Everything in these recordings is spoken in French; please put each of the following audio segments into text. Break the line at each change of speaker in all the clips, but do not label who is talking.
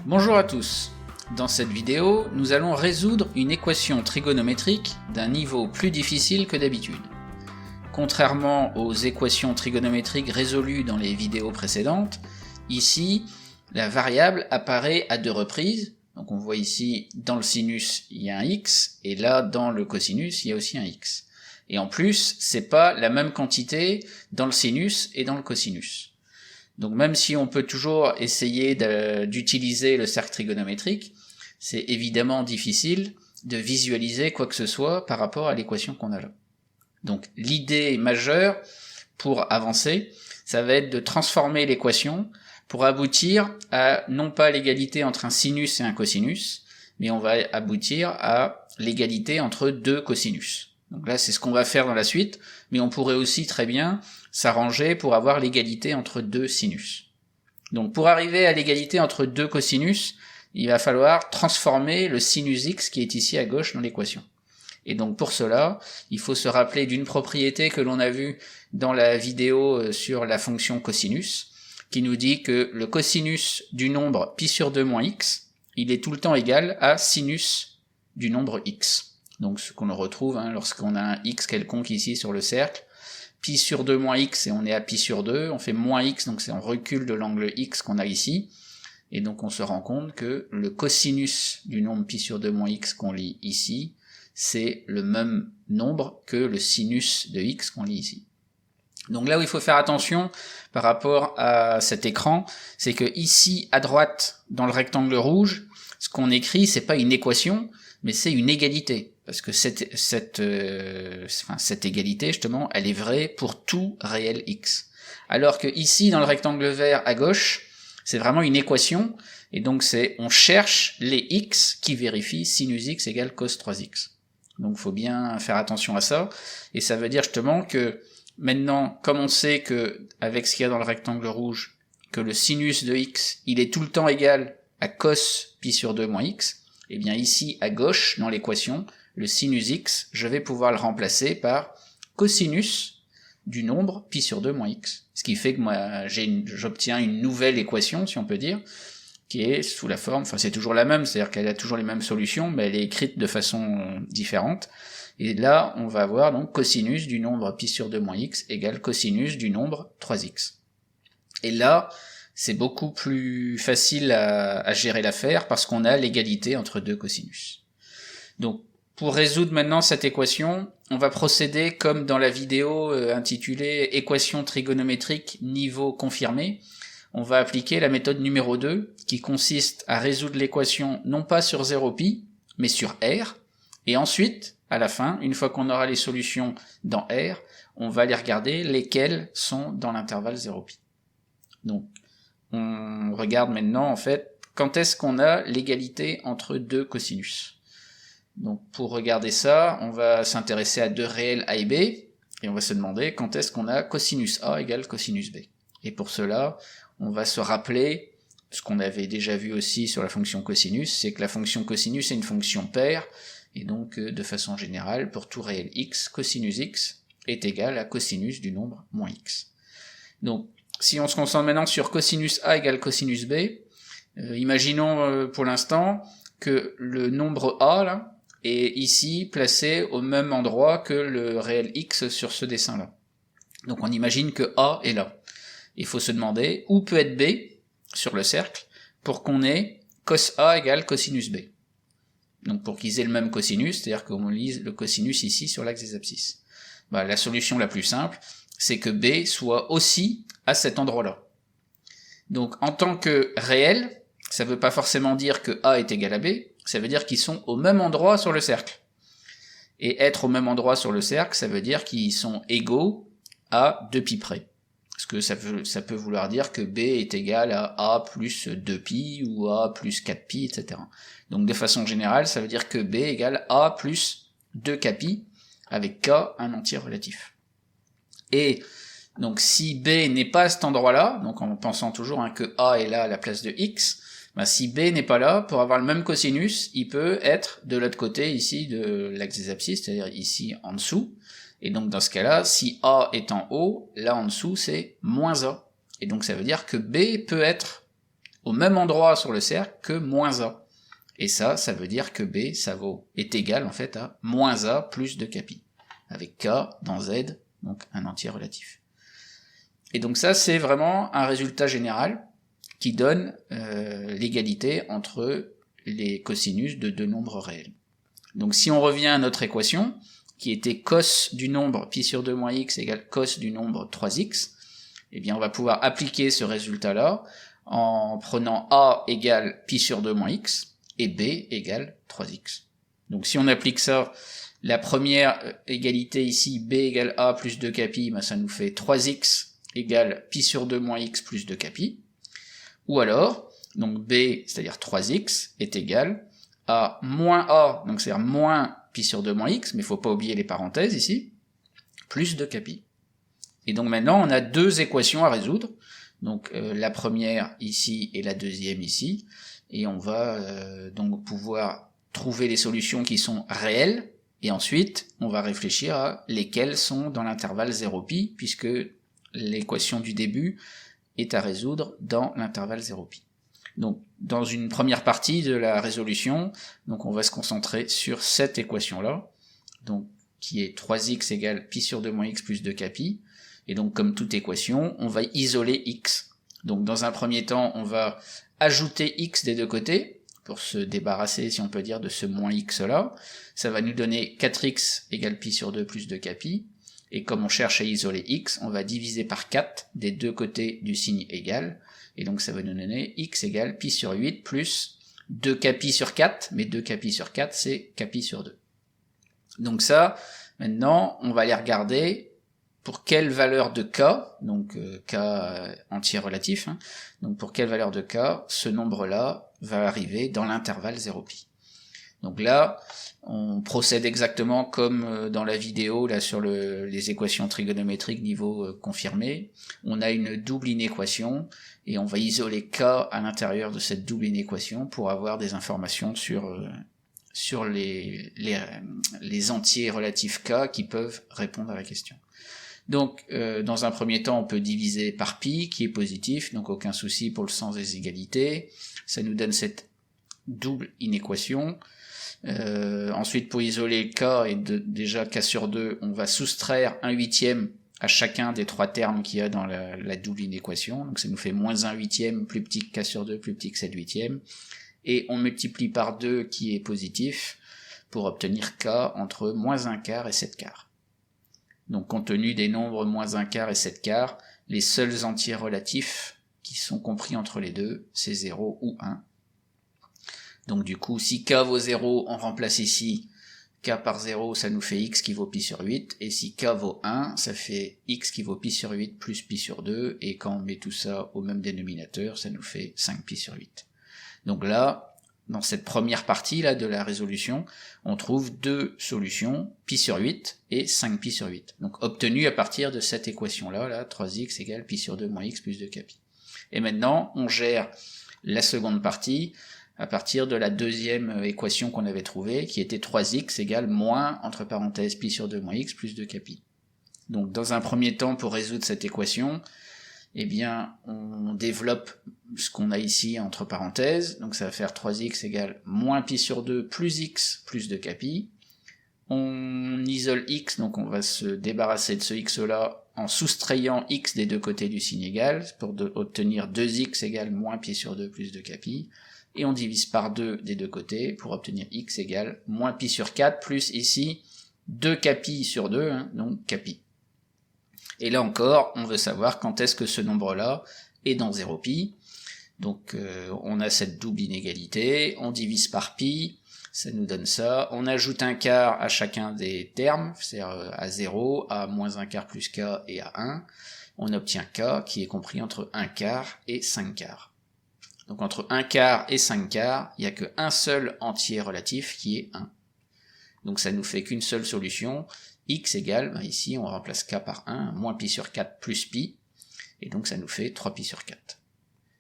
Bonjour à tous. Dans cette vidéo, nous allons résoudre une équation trigonométrique d'un niveau plus difficile que d'habitude. Contrairement aux équations trigonométriques résolues dans les vidéos précédentes, ici, la variable apparaît à deux reprises. Donc on voit ici, dans le sinus, il y a un x, et là, dans le cosinus, il y a aussi un x. Et en plus, c'est pas la même quantité dans le sinus et dans le cosinus. Donc même si on peut toujours essayer d'utiliser le cercle trigonométrique, c'est évidemment difficile de visualiser quoi que ce soit par rapport à l'équation qu'on a là. Donc l'idée majeure pour avancer, ça va être de transformer l'équation pour aboutir à non pas l'égalité entre un sinus et un cosinus, mais on va aboutir à l'égalité entre deux cosinus. Donc là c'est ce qu'on va faire dans la suite, mais on pourrait aussi très bien s'arranger pour avoir l'égalité entre deux sinus. Donc pour arriver à l'égalité entre deux cosinus, il va falloir transformer le sinus x qui est ici à gauche dans l'équation. Et donc pour cela, il faut se rappeler d'une propriété que l'on a vue dans la vidéo sur la fonction cosinus, qui nous dit que le cosinus du nombre pi sur 2 moins x, il est tout le temps égal à sinus du nombre x. Donc ce qu'on retrouve lorsqu'on a un x quelconque ici sur le cercle, pi sur 2 moins x et on est à pi sur 2, on fait moins x, donc c'est on recule de l'angle x qu'on a ici, et donc on se rend compte que le cosinus du nombre pi sur 2 moins x qu'on lit ici, c'est le même nombre que le sinus de x qu'on lit ici. Donc là où il faut faire attention par rapport à cet écran, c'est que ici à droite, dans le rectangle rouge, ce qu'on écrit, c'est pas une équation, mais c'est une égalité. Parce que cette égalité, justement, elle est vraie pour tout réel x. Alors que ici, dans le rectangle vert à gauche, c'est vraiment une équation, et donc on cherche les x qui vérifient sinus x égale cos 3x. Donc il faut bien faire attention à ça, et ça veut dire justement que maintenant, comme on sait que avec ce qu'il y a dans le rectangle rouge, que le sinus de x, il est tout le temps égal à cos pi sur 2 moins x, et bien ici, à gauche, dans l'équation, le sinus x, je vais pouvoir le remplacer par cosinus du nombre pi sur 2 moins x. Ce qui fait que moi, j'obtiens une nouvelle équation, si on peut dire, qui est sous la forme, c'est toujours la même, c'est-à-dire qu'elle a toujours les mêmes solutions, mais elle est écrite de façon différente. Et là, on va avoir donc cosinus du nombre pi sur 2 moins x égale cosinus du nombre 3x. Et là, c'est beaucoup plus facile à gérer l'affaire parce qu'on a l'égalité entre deux cosinus. Donc, pour résoudre maintenant cette équation, on va procéder comme dans la vidéo intitulée « Équation trigonométrique niveau confirmé ». On va appliquer la méthode numéro 2 qui consiste à résoudre l'équation non pas sur 0π, mais sur R. Et ensuite, à la fin, une fois qu'on aura les solutions dans R, on va aller regarder lesquelles sont dans l'intervalle 0π. Donc, on regarde maintenant en fait quand est-ce qu'on a l'égalité entre deux cosinus. Donc pour regarder ça, on va s'intéresser à deux réels a et b, et on va se demander quand est-ce qu'on a cosinus a égale cosinus b. Et pour cela, on va se rappeler ce qu'on avait déjà vu aussi sur la fonction cosinus, c'est que la fonction cosinus est une fonction paire, et donc de façon générale, pour tout réel x, cosinus x est égal à cosinus du nombre moins x. Donc si on se concentre maintenant sur cosinus a égale cosinus b, imaginons pour l'instant que le nombre a là, est ici placé au même endroit que le réel x sur ce dessin-là. Donc on imagine que a est là. Il faut se demander où peut être b sur le cercle pour qu'on ait cos a égale cosinus b. Donc pour qu'ils aient le même cosinus, c'est-à-dire qu'on lise le cosinus ici sur l'axe des abscisses. La solution la plus simple, c'est que b soit aussi à cet endroit-là. Donc en tant que réel, ça ne veut pas forcément dire que a est égal à b, ça veut dire qu'ils sont au même endroit sur le cercle. Et être au même endroit sur le cercle, ça veut dire qu'ils sont égaux à 2π près. Parce que ça peut vouloir dire que b est égal à a plus 2π ou a plus 4π, etc. Donc de façon générale, ça veut dire que b égale a plus 2kπ, avec k un entier relatif. Et donc si b n'est pas à cet endroit-là, donc en pensant toujours que a est là à la place de x, si b n'est pas là, pour avoir le même cosinus, il peut être de l'autre côté ici de l'axe des abscisses, c'est-à-dire ici en dessous. Et donc dans ce cas-là, si a est en haut, là en dessous c'est moins a. Et donc ça veut dire que b peut être au même endroit sur le cercle que moins a. Et ça veut dire que B, est égal en fait à moins A plus 2kπ, avec K dans Z, donc un entier relatif. Et donc ça, c'est vraiment un résultat général qui donne l'égalité entre les cosinus de deux nombres réels. Donc si on revient à notre équation, qui était cos du nombre pi sur 2 moins x égale cos du nombre 3x, eh bien on va pouvoir appliquer ce résultat-là en prenant a égale pi sur 2 moins x, et b égale 3x. Donc si on applique ça, la première égalité ici, b égale a plus 2kπ, ben ça nous fait 3x égale pi sur 2 moins x plus 2kπ. Ou alors, donc b, c'est-à-dire 3x, est égal à moins a, donc c'est-à-dire moins pi sur 2 moins x, mais il ne faut pas oublier les parenthèses ici, plus 2kπ. Et donc maintenant, on a deux équations à résoudre, donc la première ici et la deuxième ici, et on va donc pouvoir trouver les solutions qui sont réelles, et ensuite on va réfléchir à lesquelles sont dans l'intervalle 0π, puisque l'équation du début est à résoudre dans l'intervalle 0π. Donc dans une première partie de la résolution, donc on va se concentrer sur cette équation-là, donc qui est 3x égale pi sur 2 moins x plus 2kπ, et donc comme toute équation, on va isoler x. Donc dans un premier temps, on va ajouter x des deux côtés, pour se débarrasser, si on peut dire, de ce moins x là. Ça va nous donner 4x égale pi sur 2 plus 2kπ, et comme on cherche à isoler x, on va diviser par 4 des deux côtés du signe égal, et donc ça va nous donner x égale pi sur 8 plus 2kπ sur 4, mais 2kπ sur 4 c'est kπ sur 2. Donc ça, maintenant, on va aller regarder pour quelle valeur de k, donc k entier relatif, hein, donc pour quelle valeur de k ce nombre-là va arriver dans l'intervalle 0π. Donc là, on procède exactement comme dans la vidéo là sur les équations trigonométriques niveau confirmé. On a une double inéquation et on va isoler k à l'intérieur de cette double inéquation pour avoir des informations sur les entiers relatifs k qui peuvent répondre à la question. Donc dans un premier temps, on peut diviser par pi qui est positif, donc aucun souci pour le sens des égalités. Ça nous donne cette double inéquation. Ensuite, pour isoler k et déjà k sur 2, on va soustraire 1/8 à chacun des trois termes qu'il y a dans la double inéquation. Donc ça nous fait moins 1/8 plus petit que k sur 2 plus petit que 7/8. Et on multiplie par 2 qui est positif pour obtenir k entre moins 1 quart et 7 quarts. Donc compte tenu des nombres moins 1 quart et 7 quarts, les seuls entiers relatifs qui sont compris entre les deux, c'est 0 ou 1. Donc du coup, si k vaut 0, on remplace ici k par 0, ça nous fait x qui vaut pi sur 8, et si k vaut 1, ça fait x qui vaut pi sur 8 plus pi sur 2, et quand on met tout ça au même dénominateur, ça nous fait 5 pi sur 8. Donc là, dans cette première partie là de la résolution, on trouve deux solutions, pi sur 8 et 5 pi sur 8. Donc obtenues à partir de cette équation-là, là, 3x égale pi sur 2 moins x plus 2kπ. Et maintenant, on gère la seconde partie à partir de la deuxième équation qu'on avait trouvée, qui était 3x égale moins, entre parenthèses, pi sur 2 moins x plus 2kπ. Donc dans un premier temps, pour résoudre cette équation, eh bien, on développe ce qu'on a ici entre parenthèses, donc ça va faire 3x égale moins pi sur 2 plus x plus 2kπ. On isole x, donc on va se débarrasser de ce x-là en soustrayant x des deux côtés du signe égal, pour obtenir 2x égale moins pi sur 2 plus 2kπ. Et on divise par 2 des deux côtés pour obtenir x égale moins pi sur 4 plus ici 2kπ sur 2, hein, donc kπ. Et là encore, on veut savoir quand est-ce que ce nombre-là est dans 0π. Donc on a cette double inégalité, on divise par pi, ça nous donne ça. On ajoute un quart à chacun des termes, c'est-à-dire à 0, à moins 1 quart plus k et à 1. On obtient k qui est compris entre 1 quart et 5 quarts. Donc entre 1 quart et 5 quarts, il n'y a qu'un seul entier relatif qui est 1. Donc ça nous fait qu'une seule solution, x égale, ici on remplace k par 1, moins pi sur 4 plus pi, et donc ça nous fait 3 pi sur 4.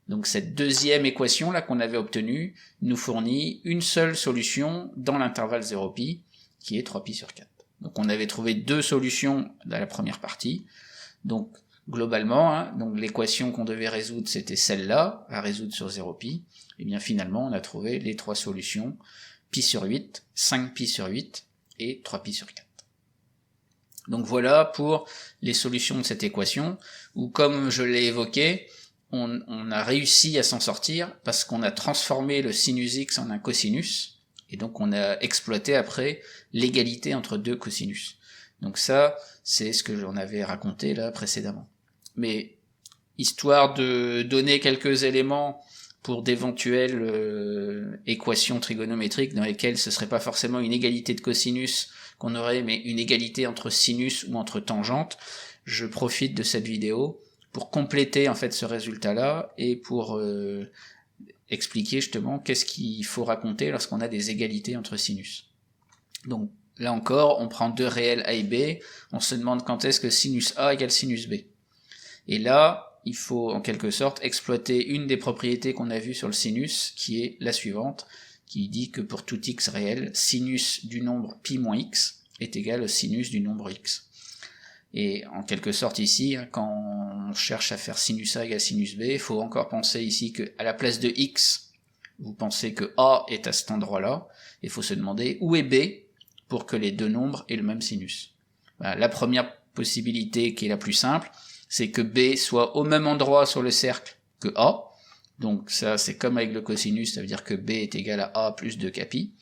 Donc cette deuxième équation là qu'on avait obtenue nous fournit une seule solution dans l'intervalle 0π, qui est 3 pi sur 4. Donc on avait trouvé deux solutions dans la première partie, donc globalement, hein, donc l'équation qu'on devait résoudre, c'était celle-là, à résoudre sur 0pi, et bien finalement, on a trouvé les trois solutions, pi sur 8, 5pi sur 8, et 3pi sur 4. Donc voilà pour les solutions de cette équation, où comme je l'ai évoqué, on a réussi à s'en sortir parce qu'on a transformé le sinus x en un cosinus, et donc on a exploité après l'égalité entre deux cosinus. Donc ça, c'est ce que j'en avais raconté là précédemment. Mais histoire de donner quelques éléments pour d'éventuelles équations trigonométriques dans lesquelles ce serait pas forcément une égalité de cosinus qu'on aurait, mais une égalité entre sinus ou entre tangentes, je profite de cette vidéo pour compléter en fait ce résultat-là et pour expliquer justement qu'est-ce qu'il faut raconter lorsqu'on a des égalités entre sinus. Donc là encore, on prend deux réels a et b, on se demande quand est-ce que sinus a égale sinus b. Et là, il faut en quelque sorte exploiter une des propriétés qu'on a vues sur le sinus, qui est la suivante, qui dit que pour tout x réel, sinus du nombre pi moins x est égal au sinus du nombre x. Et en quelque sorte ici, quand on cherche à faire sinus a égale sinus b, il faut encore penser ici que à la place de x, vous pensez que a est à cet endroit-là, et il faut se demander où est b pour que les deux nombres aient le même sinus. Voilà, la première possibilité qui est la plus simple, c'est que b soit au même endroit sur le cercle que a, donc ça c'est comme avec le cosinus, ça veut dire que b est égal à a plus 2 capi.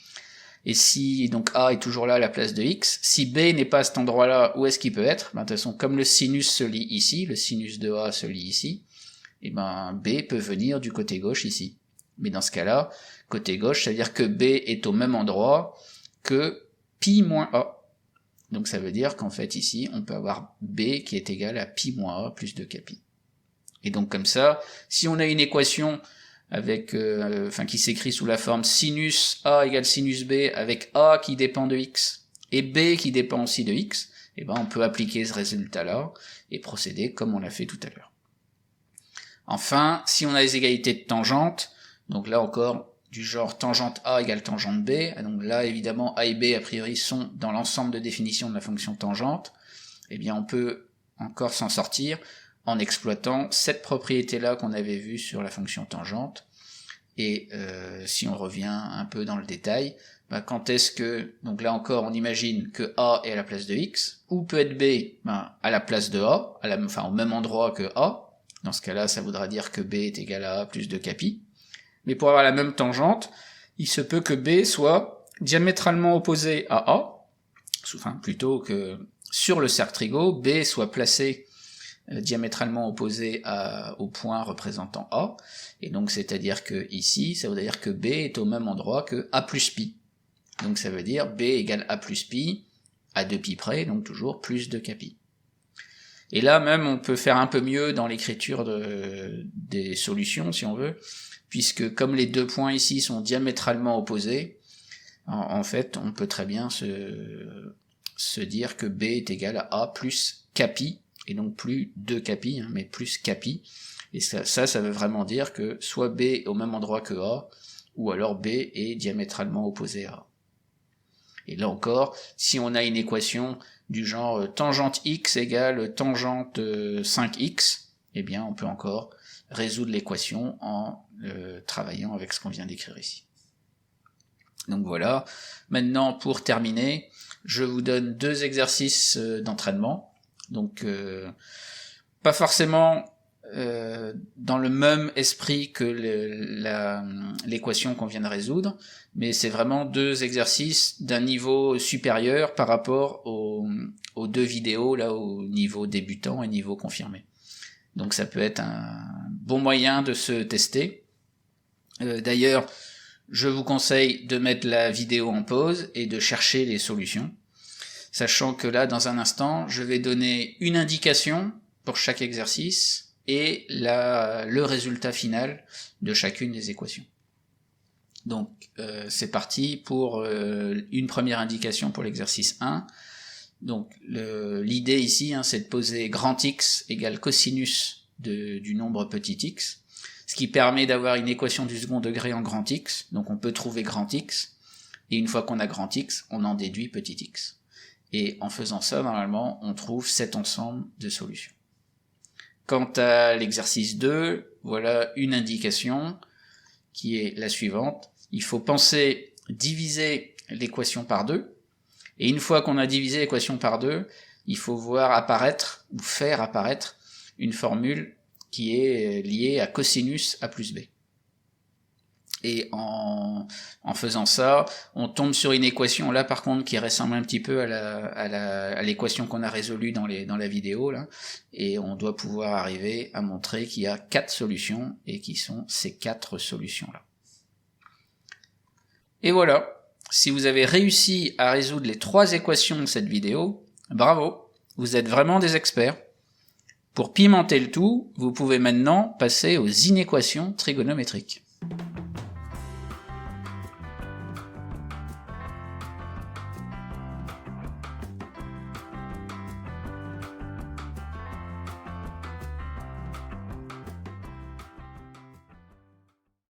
Et si donc a est toujours là à la place de x, si b n'est pas à cet endroit-là, où est-ce qu'il peut être? De toute façon, comme le sinus se lie ici, le sinus de a se lie ici, et ben b peut venir du côté gauche ici. Mais dans ce cas-là, côté gauche, ça veut dire que b est au même endroit que pi moins a. Donc ça veut dire qu'en fait ici, on peut avoir b qui est égal à pi moins a plus 2 capi. Et donc comme ça, si on a une équation avec, qui s'écrit sous la forme sinus a égale sinus b avec a qui dépend de x et b qui dépend aussi de x, et ben on peut appliquer ce résultat-là et procéder comme on l'a fait tout à l'heure. Enfin, si on a les égalités de tangente, donc là encore du genre tangente a égale tangente b, donc là évidemment a et b a priori sont dans l'ensemble de définition de la fonction tangente, et bien on peut encore s'en sortir en exploitant cette propriété-là qu'on avait vue sur la fonction tangente. Et si on revient un peu dans le détail, quand est-ce que, donc là encore on imagine que a est à la place de x, où peut être b à la place de a, au même endroit que a, dans ce cas-là ça voudra dire que b est égal à a plus 2 capi, mais pour avoir la même tangente, il se peut que b soit diamétralement opposé à a, plutôt que sur le cercle trigo, b soit placé diamétralement opposé au point représentant a, et donc c'est-à-dire que ici, ça veut dire que b est au même endroit que a plus pi. Donc ça veut dire b égale a plus pi, à 2 pi près, donc toujours plus 2 capi. Et là même, on peut faire un peu mieux dans l'écriture des solutions, si on veut, puisque comme les deux points ici sont diamétralement opposés, en fait, on peut très bien se dire que b est égal à a plus capi, et donc plus 2 capi, mais plus capi, et ça veut vraiment dire que soit b est au même endroit que a, ou alors b est diamétralement opposé à a. Et là encore, si on a une équation du genre tangente x égale tangente 5x, eh bien on peut encore résoudre l'équation en travaillant avec ce qu'on vient d'écrire ici. Donc voilà, maintenant pour terminer, je vous donne 2 exercices d'entraînement. Donc pas forcément dans le même esprit que l'équation qu'on vient de résoudre, mais c'est vraiment 2 exercices d'un niveau supérieur par rapport aux 2 vidéos là au niveau débutant et niveau confirmé. Donc ça peut être un bon moyen de se tester. D'ailleurs, je vous conseille de mettre la vidéo en pause et de chercher les solutions, sachant que là, dans un instant, je vais donner une indication pour chaque exercice et le résultat final de chacune des équations. Donc, c'est parti pour une première indication pour l'exercice 1. Donc, l'idée ici, c'est de poser grand X égale cosinus du nombre petit x, ce qui permet d'avoir une équation du second degré en grand X. Donc, on peut trouver grand X, et une fois qu'on a grand X, on en déduit petit x. Et en faisant ça, normalement, on trouve cet ensemble de solutions. Quant à l'exercice 2, voilà une indication qui est la suivante. Il faut penser diviser l'équation par 2, et une fois qu'on a divisé l'équation par 2, il faut voir apparaître, ou faire apparaître, une formule qui est liée à cosinus A plus B. Et en faisant ça, on tombe sur une équation là par contre qui ressemble un petit peu à l'équation qu'on a résolue dans la vidéo là, et on doit pouvoir arriver à montrer qu'il y a 4 solutions et qui sont ces 4 solutions là. Et voilà, si vous avez réussi à résoudre les 3 équations de cette vidéo, bravo, vous êtes vraiment des experts. Pour pimenter le tout, vous pouvez maintenant passer aux inéquations trigonométriques.